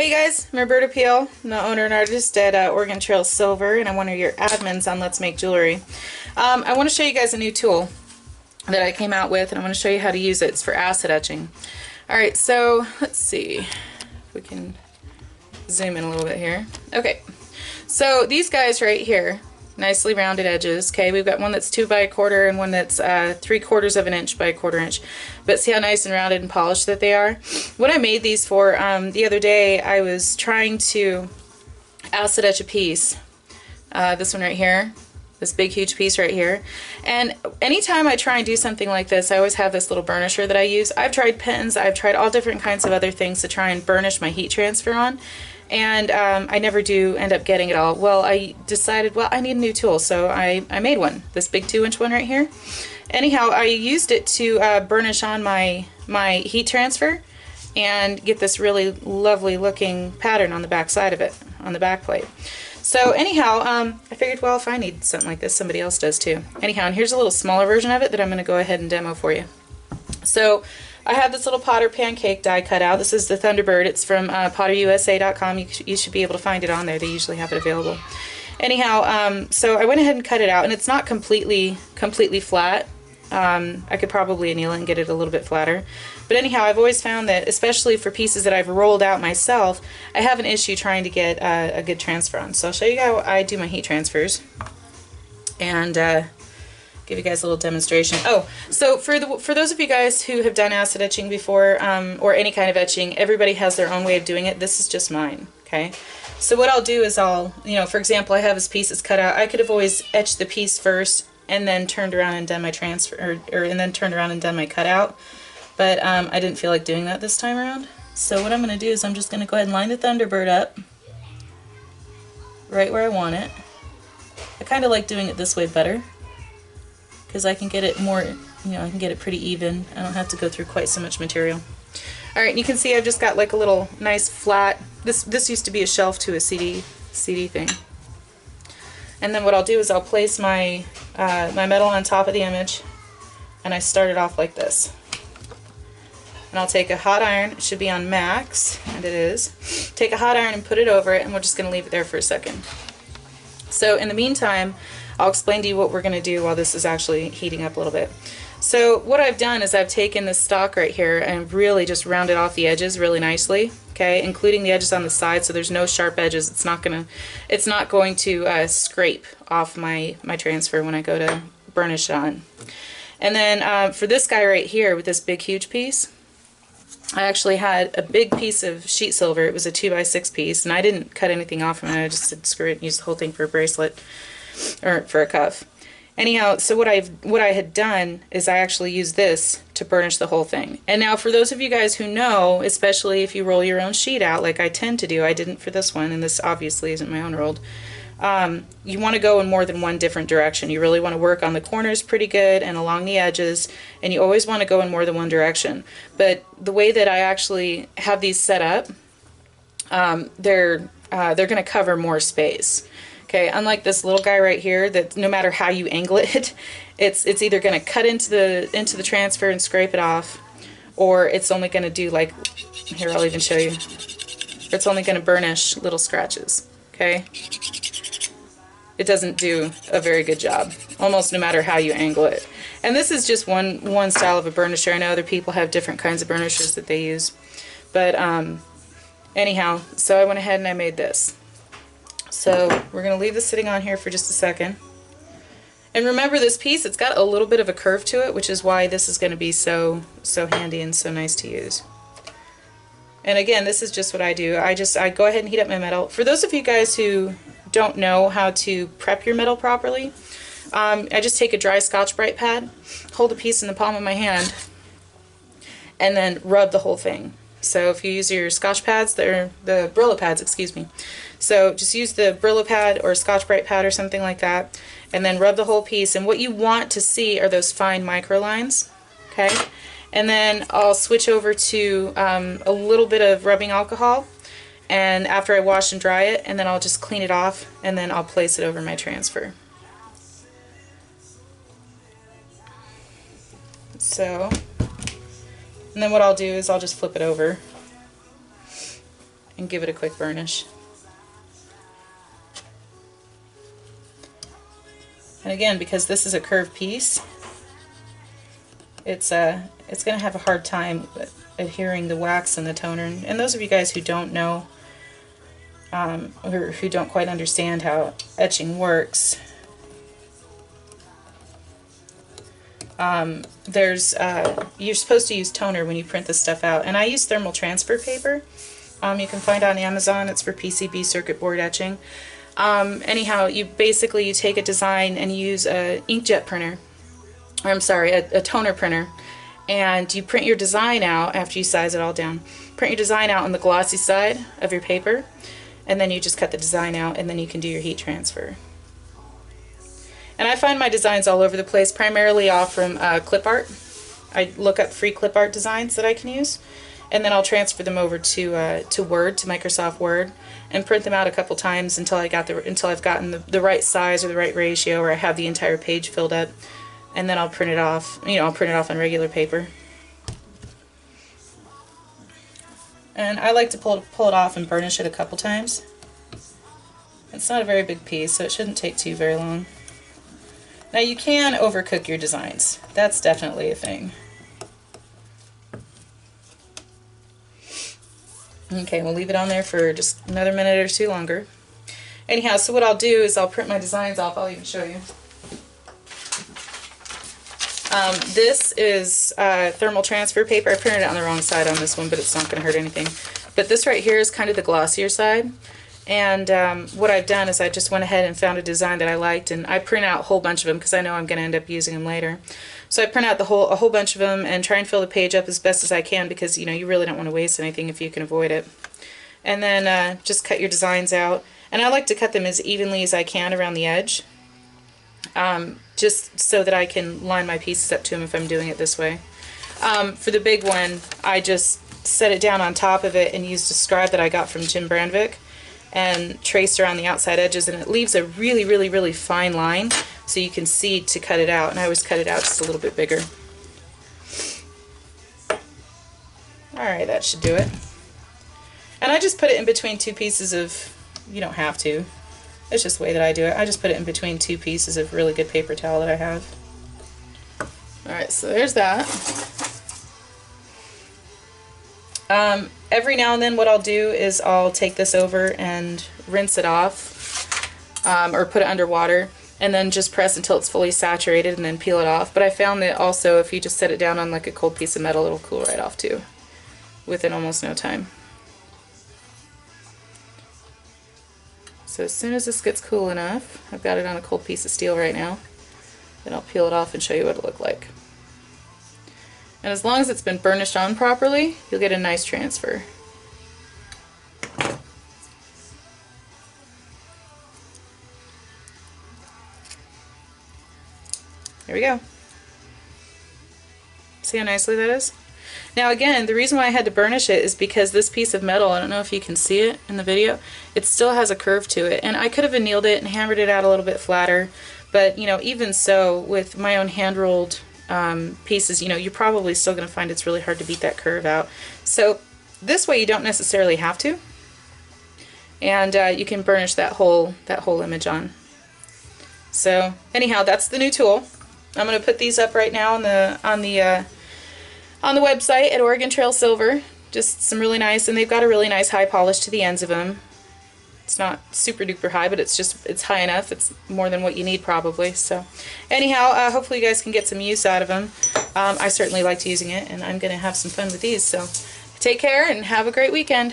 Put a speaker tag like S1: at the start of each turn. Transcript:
S1: Hey guys, I'm Roberta Peel. I'm the owner and artist at Oregon Trail Silver, and I'm one of your admins on Let's Make Jewelry. I want to show you guys a new tool that I came out with, and I want to show you how to use it. It's for acid etching. Alright, so let's see if we can zoom in a little bit here. Okay, so these guys right here, nicely rounded edges. Okay, we've got one that's 2 by a quarter and one that's 3/4 of an inch by a 1/4 inch. But see how nice and rounded and polished that they are? What I made these for, the other day I was trying to acid etch a piece. This one right here. This big huge piece right here. And anytime I try and do something like this, I always have this little burnisher that I use. I've tried pens, I've tried all different kinds of other things to try and burnish my heat transfer on. And I never do end up getting it all. Well, I decided, well, I need a new tool, so I made one. This big 2-inch one right here. Anyhow, I used it to burnish on my heat transfer and get this really lovely looking pattern on the back side of it, on the back plate. So anyhow, I figured, well, if I need something like this, somebody else does too. Anyhow, and here's a little smaller version of it that I'm going to go ahead and demo for you. So I have this little Potter pancake die cut out. This is the Thunderbird. It's from potterusa.com. You should be able to find it on there. They usually have it available. Anyhow, so I went ahead and cut it out, and it's not completely flat. I could probably anneal it and get it a little bit flatter. But anyhow, I've always found that, especially for pieces that I've rolled out myself, I have an issue trying to get a good transfer on. So I'll show you how I do my heat transfers and give you guys a little demonstration. Oh, so for those of you guys who have done acid etching before, or any kind of etching, everybody has their own way of doing it. This is just mine, okay? So what I'll do is for example, I have this piece that's cut out. I could have always etched the piece first and then turned around and done my transfer, and then turned around and done my cutout. But I didn't feel like doing that this time around. So what I'm going to do is I'm just going to go ahead and line the Thunderbird up right where I want it. I kind of like doing it this way better, because I can get it more, I can get it pretty even. I don't have to go through quite so much material. Alright, you can see I've just got like a little nice flat, this used to be a shelf to a CD thing. And then what I'll do is I'll place my, my metal on top of the image, and I start it off like this. And I'll take a hot iron, it should be on max, and it is. Take a hot iron and put it over it, and we're just going to leave it there for a second. So in the meantime, I'll explain to you what we're going to do while this is actually heating up a little bit. So what I've done is I've taken this stock right here and really just rounded off the edges really nicely, okay, including the edges on the side, so there's no sharp edges. It's not going to scrape off my transfer when I go to burnish it on. And then for this guy right here with this big huge piece, I actually had a big piece of sheet silver. It was a 2x6 piece, and I didn't cut anything off from it. I just said screw it and use the whole thing for a bracelet, or for a cuff. Anyhow, so what I had done is I actually used this to burnish the whole thing. And now for those of you guys who know, especially if you roll your own sheet out like I tend to do, I didn't for this one, and this obviously isn't my own rolled, you want to go in more than one different direction. You really want to work on the corners pretty good and along the edges, and you always want to go in more than one direction. But the way that I actually have these set up, they're going to cover more space. Okay, unlike this little guy right here, that no matter how you angle it, it's either going to cut into the transfer and scrape it off, or it's only going to do like, here I'll even show you, it's only going to burnish little scratches. Okay, it doesn't do a very good job, almost no matter how you angle it. And this is just one style of a burnisher. I know other people have different kinds of burnishers that they use, but anyhow, so I went ahead and I made this. So we're going to leave this sitting on here for just a second. And remember, this piece, it's got a little bit of a curve to it, which is why this is going to be so handy and so nice to use. And again, this is just what I do. I go ahead and heat up my metal. For those of you guys who don't know how to prep your metal properly, I just take a dry Scotch-Brite pad, hold a piece in the palm of my hand, and then rub the whole thing. So if you use your Scotch pads, they're the Brillo pads, excuse me. So just use the Brillo pad or Scotch-Brite pad or something like that, and then rub the whole piece. And what you want to see are those fine micro lines, okay? And then I'll switch over to a little bit of rubbing alcohol, and after I wash and dry it, and then I'll just clean it off, and then I'll place it over my transfer. So, and then what I'll do is I'll just flip it over and give it a quick burnish. And again, because this is a curved piece, it's going to have a hard time adhering the wax and the toner. And those of you guys who don't know, or who don't quite understand how etching works, you're supposed to use toner when you print this stuff out. And I use thermal transfer paper. You can find on Amazon. It's for PCB circuit board etching. Anyhow, you take a design and you use a inkjet printer, or I'm sorry, a toner printer, and you print your design out after you size it all down. Print your design out on the glossy side of your paper, and then you just cut the design out, and then you can do your heat transfer. And I find my designs all over the place, primarily off from clip art. I look up free clip art designs that I can use, and then I'll transfer them over to Word, to Microsoft Word, and print them out a couple times until I've gotten the right size or the right ratio, or I have the entire page filled up, and then I'll print it off. I'll print it off on regular paper. And I like to pull it off and burnish it a couple times. It's not a very big piece, so it shouldn't take very long. Now you can overcook your designs. That's definitely a thing. Okay, we'll leave it on there for just another minute or two longer. Anyhow, so what I'll do is I'll print my designs off. I'll even show you. This is thermal transfer paper. I printed it on the wrong side on this one, but it's not going to hurt anything. But this right here is kind of the glossier side. And what I've done is I just went ahead and found a design that I liked, and I print out a whole bunch of them because I know I'm going to end up using them later. So I print out a whole bunch of them and try and fill the page up as best as I can, because you really don't want to waste anything if you can avoid it. And then just cut your designs out. And I like to cut them as evenly as I can around the edge, just so that I can line my pieces up to them if I'm doing it this way. For the big one, I just set it down on top of it and used a scribe that I got from Jim Brandvik and traced around the outside edges, and it leaves a really, really, really fine line so you can see to cut it out. And I always cut it out just a little bit bigger. Alright, that should do it. And I just put it in between two pieces of, you don't have to, it's just the way that I do it. I just put it in between two pieces of really good paper towel that I have. Alright, so there's that. Every now and then what I'll do is I'll take this over and rinse it off, or put it under water, and then just press until it's fully saturated and then peel it off. But I found that also if you just set it down on like a cold piece of metal, it'll cool right off too, within almost no time. So as soon as this gets cool enough, I've got it on a cold piece of steel right now, then I'll peel it off and show you what it'll look like. And as long as it's been burnished on properly, you'll get a nice transfer. There we go. See how nicely that is? Now again, the reason why I had to burnish it is because this piece of metal, I don't know if you can see it in the video, it still has a curve to it. And I could have annealed it and hammered it out a little bit flatter, but even so, with my own hand-rolled pieces, you're probably still going to find it's really hard to beat that curve out. So this way you don't necessarily have to, and you can burnish that whole image on. So anyhow, that's the new tool. I'm going to put these up right now on the website at Oregon Trail Silver. Just some really nice, and they've got a really nice high polish to the ends of them. It's not super duper high, but it's high enough. It's more than what you need probably. So anyhow, hopefully you guys can get some use out of them. I certainly liked using it, and I'm going to have some fun with these. So take care and have a great weekend.